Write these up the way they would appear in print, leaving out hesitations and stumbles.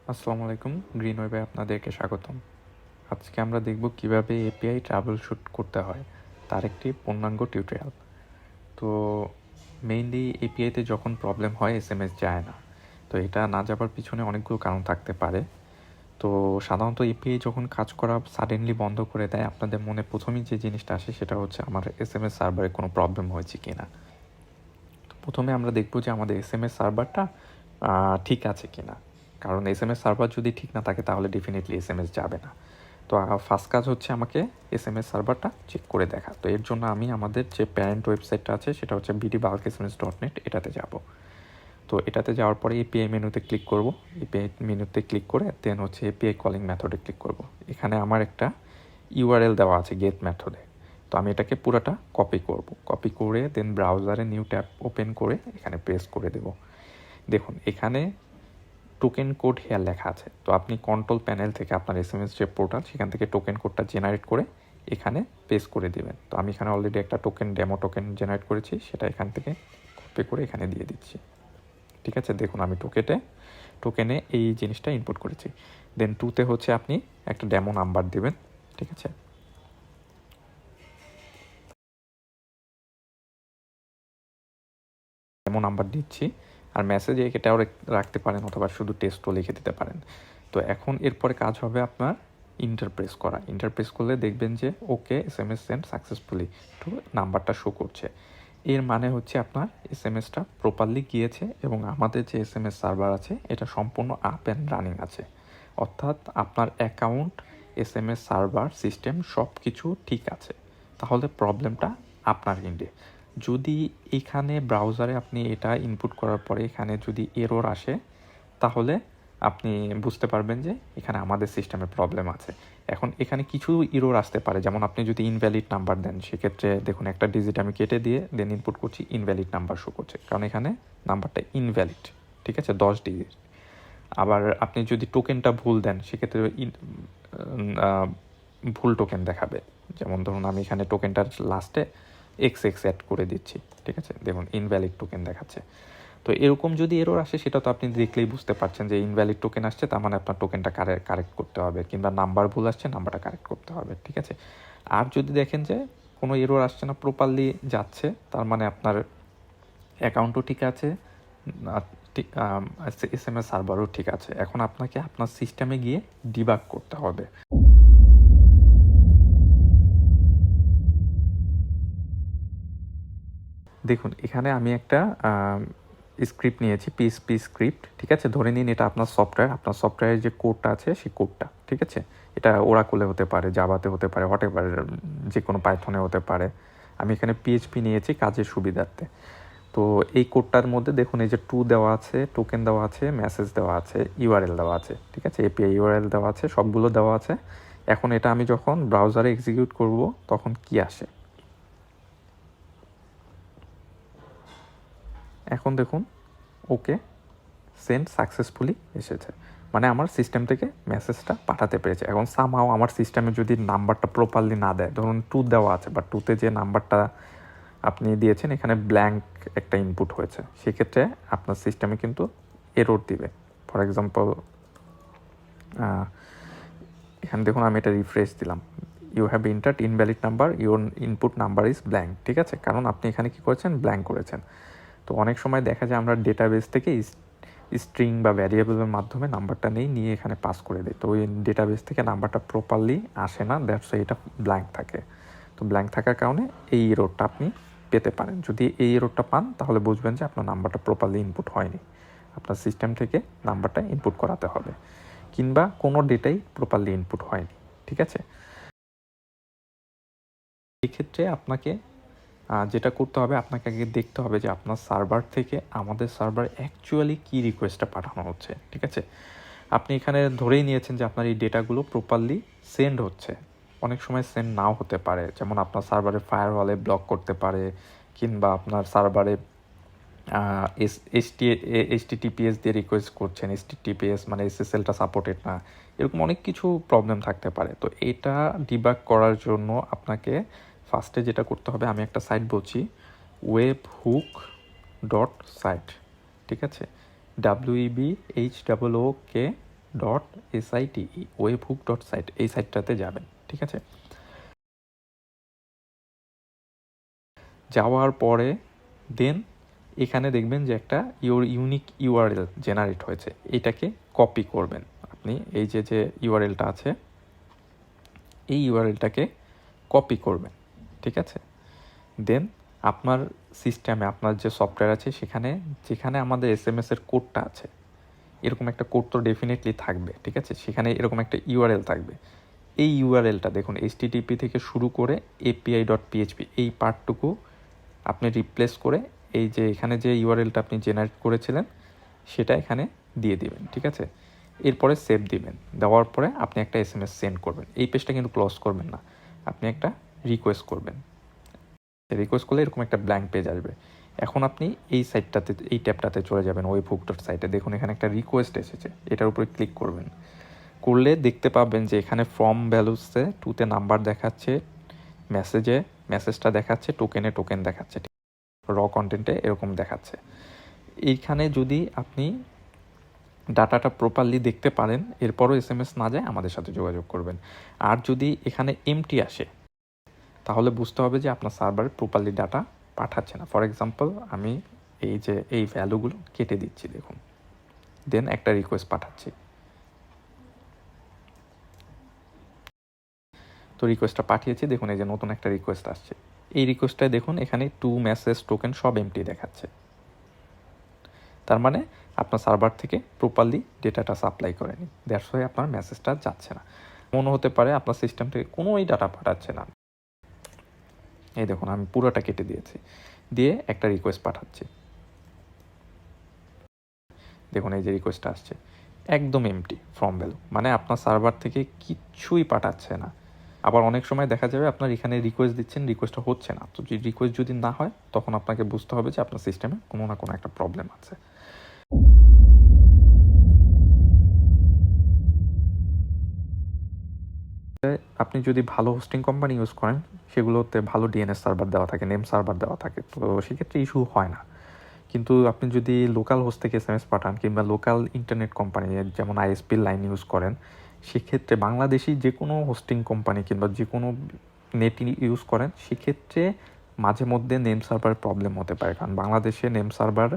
আসসালামু আলাইকুম, গ্রিন ওয়েবে আপনাদেরকে স্বাগতম। আজকে আমরা দেখব কিভাবে এপিআই ট্রাবল শুট করতে হয়, তার একটি পূর্ণাঙ্গ টিউটোরিয়াল। তো মেইনলি এপিআইতে যখন প্রবলেম হয় এসএমএস যায় না, তো এটা না যাবার পিছনে অনেকগুলো কারণ থাকতে পারে। তো সাধারণত এপিআই যখন কাজ করা সাডেনলি বন্ধ করে দেয়, আপনাদের মনে প্রথমেই যে জিনিসটা আসে সেটা হচ্ছে আমার এসএমএস সার্ভারে কোনো প্রবলেম হয়েছে কিনা। তো প্রথমে আমরা দেখব যে আমাদের এসএমএস সার্ভারটা ঠিক আছে কিনা, কারণ এসএমএস সার্ভার যদি ঠিক না থাকে তাহলে ডেফিনেটলি এসএমএস যাবে না। তো ফার্স্ট কাজ হচ্ছে আমাকে এসএমএস সার্ভারটা চেক করে দেখা। তো এর জন্য আমি আমাদের যে প্যারেন্ট ওয়েবসাইটটা আছে সেটা হচ্ছে bdbulksms.net, এটাতে যাব। তো এটাতে যাওয়ার পরে এপিআই মেনুতে ক্লিক করব। এপিআই মেনুতে ক্লিক করে দেন হচ্ছে এপিআই কলিং মেথডে ক্লিক করব। এখানে আমার একটা ইউআরএল দেওয়া আছে গেট মেথডে। তো আমি এটাকে পুরোটা কপি করব। কপি করে দেন ব্রাউজারে নিউ ট্যাব ওপেন করে এখানে পেস্ট করে দেব। দেখুন এখানে টোকেন কোড হেয়ার লেখা আছে। তো আপনি কন্ট্রোল প্যানেল থেকে আপনার এসএমএস যে পোর্টাল সেখান থেকে টোকেন কোডটা জেনারেট করে এখানে পেস্ট করে দেবেন। তো আমি এখানে অলরেডি একটা ডেমো টোকেন জেনারেট করেছি, সেটা এখান থেকে কপি করে এখানে দিয়ে দিচ্ছি। ঠিক আছে, দেখুন আমি টোকেনে এই জিনিসটা ইনপুট করেছি। দেন টুতে হচ্ছে আপনি একটা ডেমো নাম্বার দেবেন। ঠিক আছে, ডেমো নাম্বার দিচ্ছি। আর মেসেজে এটাও রাখতে পারেন অথবা শুধু টেস্টও লিখে দিতে পারেন। তো এখন এরপরে কাজ হবে আপনার ইন্টারপ্রেস করা। ইন্টারপ্রেস করলে দেখবেন যে ওকে এসএমএস সেন্ড সাকসেসফুলি, তো নাম্বারটা শো করছে। এর মানে হচ্ছে আপনার এসএমএসটা প্রপারলি গিয়েছে এবং আমাদের যে এসএমএস সার্ভার আছে এটা সম্পূর্ণ আপ অ্যান্ড রানিং আছে। অর্থাৎ আপনার অ্যাকাউন্ট, এসএমএস সার্ভার, সিস্টেম সব কিছু ঠিক আছে। তাহলে প্রবলেমটা আপনার এন্ডে। যদি এখানে ব্রাউজারে আপনি এটা ইনপুট করার পরে এখানে যদি এরর আসে, তাহলে আপনি বুঝতে পারবেন যে এখানে আমাদের সিস্টেমে প্রবলেম আছে। এখন এখানে কিছু এরর আসতে পারে, যেমন আপনি যদি ইনভ্যালিড নাম্বার দেন, সেক্ষেত্রে দেখুন একটা ডিজিট আমি কেটে দিয়ে দেন ইনপুট করছি, ইনভ্যালিড নাম্বার শো করছে, কারণ এখানে নাম্বারটা ইনভ্যালিড। ঠিক আছে, 10 ডিজিট। আবার আপনি যদি টোকেনটা ভুল দেন সেক্ষেত্রে ভুল টোকেন দেখাবে। যেমন ধরুন আমি এখানে টোকেনটার লাস্টে এক্স অ্যাড করে দিচ্ছি। ঠিক আছে, দেখুন ইনভ্যালিড টোকেন দেখাচ্ছে। তো এরকম যদি এরর আসে সেটা তো আপনি দেখলেই বুঝতে পারছেন যে ইনভ্যালিড টোকেন আসছে, তার মানে আপনার টোকেনটা কারেক্ট করতে হবে, কিংবা নাম্বার ভুল আসছে, নাম্বারটা কারেক্ট করতে হবে। ঠিক আছে, আর যদি দেখেন যে কোনো এরর আসছে না, প্রপারলি যাচ্ছে, তার মানে আপনার অ্যাকাউন্টও ঠিক আছে, এসএমএস সার্ভারও ঠিক আছে। এখন আপনাকে আপনার সিস্টেমে গিয়ে ডিবাগ করতে হবে। দেখুন এখানে আমি একটা স্ক্রিপ্ট নিয়েছি, পিএসপি স্ক্রিপ্ট। ঠিক আছে, ধরে নিন এটা আপনার সফটওয়্যারের যে কোডটা আছে সেই কোডটা। ঠিক আছে, এটা ওরাকলে হতে পারে, জাভাতে হতে পারে, হোয়াটএভার, যে কোনো পাইথনে হতে পারে। আমি এখানে পিএইচপি নিয়েছি কাজের সুবিধার্থে। তো এই কোডটার মধ্যে দেখুন এই যে টু দেওয়া আছে, টোকেন দেওয়া আছে, মেসেজ দেওয়া আছে, ইউআরএল দেওয়া আছে। ঠিক আছে, এপিআই ইউআরএল দেওয়া আছে, সবগুলো দেওয়া আছে। এখন এটা আমি যখন ব্রাউজারে এক্সিকিউট করব তখন কি আসে, এখন দেখুন ওকে সেন্ড সাকসেসফুলি এসেছে, মানে আমার সিস্টেম থেকে মেসেজটা পাঠাতে পেরেছে। এখন সামহাও আমার সিস্টেমে যদি নাম্বারটা প্রপারলি না দেয়, ধরুন টু দেওয়া আছে, বা টুতে যে নাম্বারটা আপনি দিয়েছেন এখানে ব্ল্যাঙ্ক একটা ইনপুট হয়েছে, সেক্ষেত্রে আপনার সিস্টেমে কিন্তু এরর দিবে। ফর এক্সাম্পল এখানে দেখুন আমি এটা রিফ্রেশ দিলাম, you have entered invalid number, your input number is blank. ঠিক আছে, কারণ আপনি এখানে কী করেছেন, ব্ল্যাঙ্ক করেছেন। তো অনেক সময় দেখা যায় আমরা ডেটাবেস থেকে স্ট্রিং বা ভ্যারিয়েবলের মাধ্যমে নাম্বারটা নিয়ে এখানে পাস করে দিই। তো ওই ডেটাবেস থেকে নাম্বারটা প্রপারলি আসে না, দ্যাটস এটা ব্ল্যাঙ্ক থাকে। তো ব্ল্যাঙ্ক থাকার কারণে এই এররটা আপনি পেতে পারেন। যদি এই এররটা পান তাহলে বুঝবেন যে আপনার নাম্বারটা প্রপারলি ইনপুট হয়নি, আপনার সিস্টেম থেকে নাম্বারটা ইনপুট করাতে হবে, কিংবা কোনো ডেটাই প্রপারলি ইনপুট হয়নি। ঠিক আছে, এক্ষেত্রে আপনাকে যেটা করতে হবে, আপনাকে আগে দেখতে হবে যে আপনার সার্ভার থেকে আমাদের সার্ভার অ্যাকচুয়ালি কী রিকোয়েস্টটা পাঠানো হচ্ছে। ঠিক আছে, আপনি এখানে ধরেই নিয়েছেন যে আপনার এই ডেটাগুলো প্রপারলি সেন্ড হচ্ছে। অনেক সময় সেন্ড নাও হতে পারে, যেমন আপনার সার্ভারে ফায়ারওয়ালে ব্লক করতে পারে, কিংবা আপনার সার্ভারে এইচটিটিপিএস দিয়ে রিকোয়েস্ট করছেন, এইচটিটিপিএস মানে এসএসএলটা সাপোর্টেড না, এরকম অনেক কিছু প্রবলেম থাকতে পারে। তো এটা ডিবাগ করার জন্য আপনাকে ফার্স্টে যেটা করতে হবে, আমি একটা সাইট বলছি, webhook.site। ঠিক আছে, WEBHOOK webhook.site, webhook.site এই সাইটটাতে যাবেন, ঠিক আছে। যাওয়ার পরে দেন এখানে দেখবেন যে একটা ইউনিক ইউআরএল জেনারেট হয়েছে, এটাকে কপি করবেন আপনি। এই যে ইউআরএলটা আছে এই ইউআরএলটাকে কপি করবেন, ঠিক আছে। দেন আপনার সিস্টেমে আপনার যে সফটওয়্যার আছে সেখানে যেখানে আমাদের SMS এর কোডটা আছে, এরকম একটা কোড তো ডেফিনেটলি থাকবে, ঠিক আছে। সেখানে এরকম একটা ইউআরএল থাকবে। এই ইউআরএলটা দেখুন HTTP থেকে শুরু করে API.php এই পার্টটুকু আপনি রিপ্লেস করে এই যে এখানে যে ইউআরএলটা আপনি জেনারেট করেছিলেন সেটা এখানে দিয়ে দিবেন, ঠিক আছে। এরপরে সেভ দিবেন, দেওয়ার পরে আপনি একটা SMS সেন্ড করবেন। এই পেজটা কিন্তু ক্লোজ করবেন না, আপনি একটা রিকোয়েস্ট করবেন। রিকোয়েস্ট করলে এরকম একটা ব্ল্যাঙ্ক পেজ আসবে। এখন আপনি এই সাইটটাতে এই ট্যাবটাতে চলে যাবেন webhook.site, দেখুন এখানে একটা রিকোয়েস্ট এসেছে, এটার উপরে ক্লিক করবেন। করলে দেখতে পাবেন যে এখানে ফ্রম ভ্যালুসে 2তে নাম্বার দেখাচ্ছে, মেসেজটা দেখাচ্ছে, টোকেন দেখাচ্ছে, র কন্টেন্টে এরকম দেখাচ্ছে। এইখানে যদি আপনি ডাটাটা প্রপারলি দেখতে পারেন, এরপরও SMS না যায় আমাদের সাথে যোগাযোগ করবেন। আর যদি এখানে এমটি আসে তাহলে বুঝতে হবে যে আপনার সার্ভারে প্রপারলি ডাটা পাঠাচ্ছে না। ফর এক্সাম্পল আমি এই ভ্যালুগুলো কেটে দিচ্ছি, দেখুন, দেন একটা রিকোয়েস্ট পাঠাচ্ছি। তো রিকোয়েস্টটা পাঠিয়েছি, দেখুন এই যে নতুন একটা রিকোয়েস্ট আসছে। এই রিকোয়েস্টটায় দেখুন এখানে মেসেজ টোকেন সব এমটি দেখাচ্ছে। তার মানে আপনার সার্ভার থেকে প্রপারলি ডেটাটা সাপ্লাই করেনি, দ্যাটস ওয়াই আপনার মেসেজটা যাচ্ছে না। মনে হতে পারে আপনার সিস্টেম থেকে কোনোই ডাটা পাঠাচ্ছে না। এই দেখুন আমি পুরোটা কেটে দিয়েছি, দিয়ে একটা রিকোয়েস্ট পাঠাচ্ছি। দেখুন এই যে রিকোয়েস্টটা আসছে একদম এমটি ফ্রম ভ্যালু, মানে আপনার সার্ভার থেকে কিচ্ছুই পাঠাচ্ছে না। আবার অনেক সময় দেখা যাবে আপনার এখানে রিকোয়েস্ট দিচ্ছেন, রিকোয়েস্টটা হচ্ছে না। তো রিকোয়েস্ট যদি না হয় তখন আপনাকে বুঝতে হবে যে আপনার সিস্টেমে কোনো না কোনো একটা প্রবলেম আছে। আপনি যদি ভালো হোস্টিং কোম্পানি ইউজ করেন সেগুলোতে ভালো ডিএনএস সার্ভার দেওয়া থাকে, নেম সার্ভার দেওয়া থাকে, তো সেক্ষেত্রে ইস্যু হয় না। কিন্তু আপনি যদি লোকাল হোস্ট থেকে SMS পাঠান কিংবা লোকাল ইন্টারনেট কোম্পানি যেমন ISP লাইন ইউজ করেন, সেক্ষেত্রে বাংলাদেশি যে কোনো হোস্টিং কোম্পানি কিংবা যে কোনো নেট ইউজ করেন, সেক্ষেত্রে মাঝে মধ্যে নেম সার্ভারের প্রবলেম হতে পারে। কারণ বাংলাদেশে নেম সার্ভার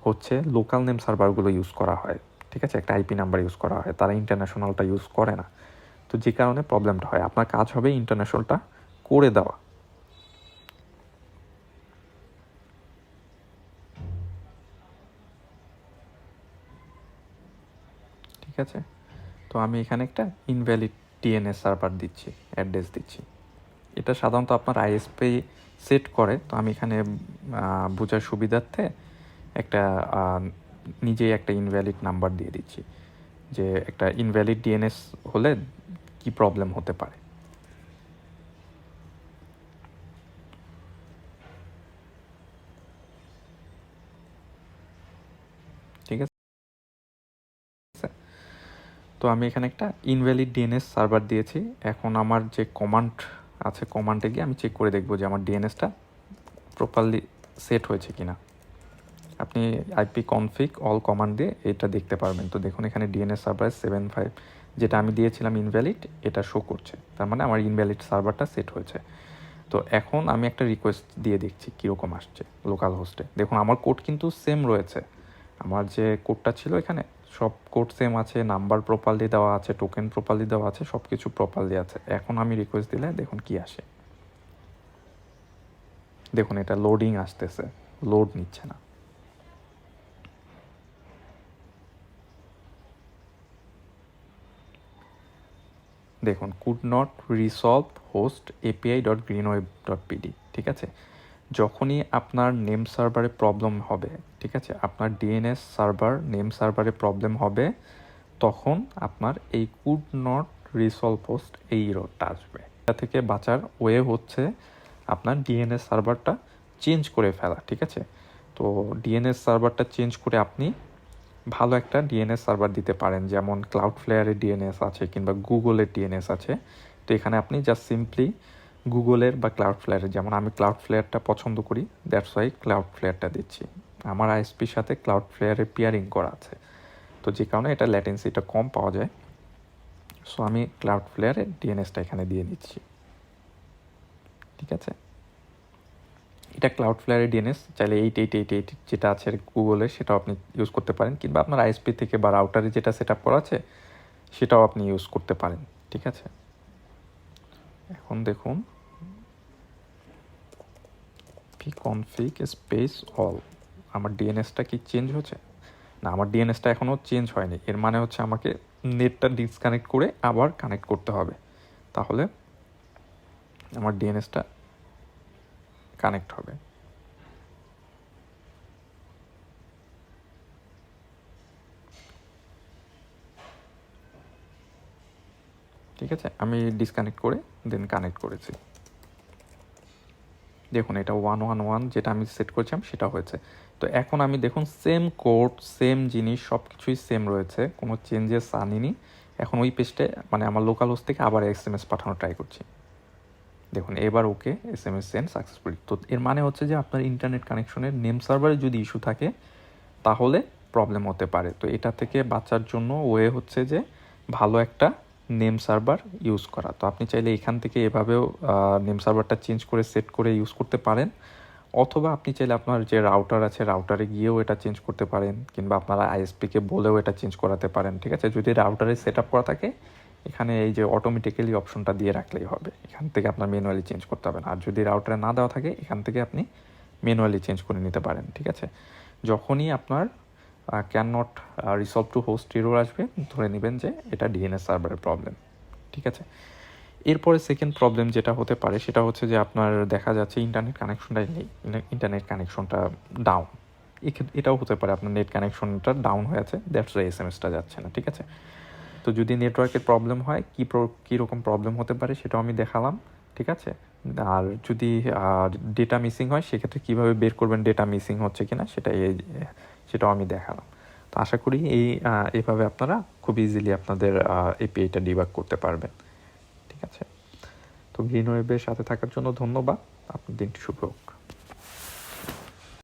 হচ্ছে লোকাল নেম সার্ভারগুলো ইউজ করা হয়, ঠিক আছে, একটা IP নাম্বার ইউজ করা হয়, তারা ইন্টারন্যাশনালটা ইউজ করে না। তো যে কারণে প্রবলেমটা হয়, আপনার কাজ হবে ইন্টারন্যাশনালটা করে দেওয়া, ঠিক আছে। তো আমি এখানে একটা ইনভ্যালিড DNS সার্ভার দিচ্ছি, অ্যাড্রেস দিচ্ছি। এটা সাধারণত আপনার ISP সেট করে, তো আমি এখানে বোঝার সুবিধার্থে একটা নিজেই একটা ইনভ্যালিড নাম্বার দিয়ে দিচ্ছি, যে একটা ইনভ্যালিড DNS হলে কি প্রবলেম হতে পারে। ঠিক আছে, তো আমি এখানে একটা ইনভ্যালিড DNS সার্ভার দিয়েছি। এখন আমার যে কমান্ড আছে, কমান্ডে গিয়ে আমি চেক করে দেখবো যে আমার DNSটা প্রপারলি সেট হয়েছে কিনা। আপনি IP config অল কমান্ড দিয়ে এটা দেখতে পারবেন। তো দেখুন এখানে DNS সার্ভার 75 যেটা আমি দিয়েছিলাম ইনভ্যালিড, এটা শো করছে, তার মানে আমার ইনভ্যালিড সার্ভারটা সেট হয়েছে। তো এখন আমি একটা রিকোয়েস্ট দিয়ে দেখছি কীরকম আসছে লোকাল হোস্টে। দেখুন আমার কোড কিন্তু সেম রয়েছে, আমার যে কোডটা ছিল এখানে সব কোড সেম আছে, নাম্বার প্রপারলি দেওয়া আছে, টোকেন প্রপারলি দেওয়া আছে, সব কিছু প্রপারলি আছে। এখন আমি রিকোয়েস্ট দিলে দেখুন কি আসে, দেখুন এটা লোডিং আসতেছে, লোড নিচ্ছে না। দেখুন could not resolve host API.greenweb.pd, ঠিক আছে। যখনই আপনার নেম সার্ভারে প্রবলেম হবে, ঠিক আছে, আপনার DNS সার্ভার নেম সার্ভারে প্রবলেম হবে, তখন আপনার এই কুড নট রিসলভ হোস্ট এই এররটা আসবে। এটা থেকে বাঁচার ওয়ে হচ্ছে আপনার DNS সার্ভারটা চেঞ্জ করে ফেলা, ঠিক আছে। তো DNS সার্ভারটা চেঞ্জ করে আপনি ভালো একটা DNS সার্ভার দিতে পারেন, যেমন ক্লাউডফ্লেয়ারের DNS আছে কিংবা গুগলের DNS আছে। তো এখানে আপনি জাস্ট সিম্পলি গুগলের বা ক্লাউডফ্লেয়ারের, যেমন আমি ক্লাউডফ্লেয়ারটা পছন্দ করি, দ্যাটস ওয়াই ক্লাউডফ্লেয়ারটা দিচ্ছি। আমার ISPর সাথে ক্লাউডফ্লেয়ারের পেয়ারিং করা আছে। তো যে কারণে এটা ল্যাটেন্সিটা কম পাওয়া যায়। সো আমি ক্লাউডফ্লেয়ারে ডিএনএসটা এখানে দিয়ে নিচ্ছি, ঠিক আছে। এটা ক্লাউডফ্লেয়ারে ডিএনএস, চাইলে 8888 যেটা আছে গুগলে সেটাও আপনি ইউজ করতে পারেন, কিংবা আপনার আইএসপি থেকে বা রাউটারে যেটা সেট আপ করা আছে সেটাও আপনি ইউজ করতে পারেন, ঠিক আছে। এখন দেখুন pconfig স্পেস অল, আমার ডিএনএসটা কি চেঞ্জ হচ্ছে? না, আমার ডিএনএসটা এখনও চেঞ্জ হয়নি। এর মানে হচ্ছে আমাকে নেটটা ডিসকানেক্ট করে আবার কানেক্ট করতে হবে, তাহলে আমার ডিএনএসটা কানেক্ট হবে। ঠিক আছে, আমি ডিসকানেক্ট করে দেন কানেক্ট করেছি। দেখুন এটা 111 যেটা আমি সেট করেছিলাম সেটা হয়েছে। তো এখন আমি দেখুন সেম কোড, সেম জিনিস, সব কিছুই সেম রয়েছে, কোনো চেঞ্জেস আনিনি। এখন ওই পেজটে মানে আমার লোকাল হোস্ট থেকে আবার SMS পাঠানো ট্রাই করছি। দেখুন এবার ওকে, SMS সেন্ড সাকসেসফুলি। তো এর মানে হচ্ছে যে আপনার ইন্টারনেট কানেকশনের নেম সার্ভারে যদি ইস্যু থাকে তাহলে প্রবলেম হতে পারে। তো এটা থেকে বাঁচার জন্য ওয়ে হচ্ছে যে ভালো একটা নেম সার্ভার ইউজ করা। তো আপনি চাইলে এখান থেকে এভাবেও নেম সার্ভারটা চেঞ্জ করে সেট করে ইউজ করতে পারেন, অথবা আপনি চাইলে আপনার যে রাউটার আছে রাউটারে গিয়েও এটা চেঞ্জ করতে পারেন, কিংবা আপনারা আইএসপিকে বলেও এটা চেঞ্জ করাতে পারেন, ঠিক আছে। যদি রাউটারে সেট আপ করা থাকে এখানে এই যে অটোমেটিক্যালি অপশনটা দিয়ে রাখলেই হবে, এখান থেকে আপনার ম্যানুয়ালি চেঞ্জ করতে হবে না। আর যদি রাউটারে না দেওয়া থাকে এখান থেকে আপনি ম্যানুয়ালি চেঞ্জ করে নিতে পারেন, ঠিক আছে। যখনই আপনার can not resolve two host error আসবে, ধরে নেবেন যে এটা ডিএনএস সার্ভারের প্রবলেম, ঠিক আছে। এরপরে সেকেন্ড প্রবলেম যেটা হতে পারে সেটা হচ্ছে যে আপনার দেখা যাচ্ছে ইন্টারনেট কানেকশনটাই নেই, ইন্টারনেট কানেকশনটা ডাউন। এটাও হতে পারে আপনার নেট কানেকশনটা ডাউন হয়ে আছে, দ্যাটস ওয়াই এসএমএসটা যাচ্ছে না, ঠিক আছে। তো যদি নেটওয়ার্কের প্রবলেম হয় কীরকম প্রবলেম হতে পারে সেটাও আমি দেখালাম, ঠিক আছে। আর যদি ডেটা মিসিং হয় সেক্ষেত্রে কীভাবে বের করবেন ডেটা মিসিং হচ্ছে কিনা সেটাও আমি দেখালাম। তো আশা করি এইভাবে আপনারা খুব ইজিলি আপনাদের এপিআইটা ডিবাগ করতে পারবেন, ঠিক আছে। তো গ্রিন ওয়েবের সাথে থাকার জন্য ধন্যবাদ, আপনার দিনটি শুভ হোক।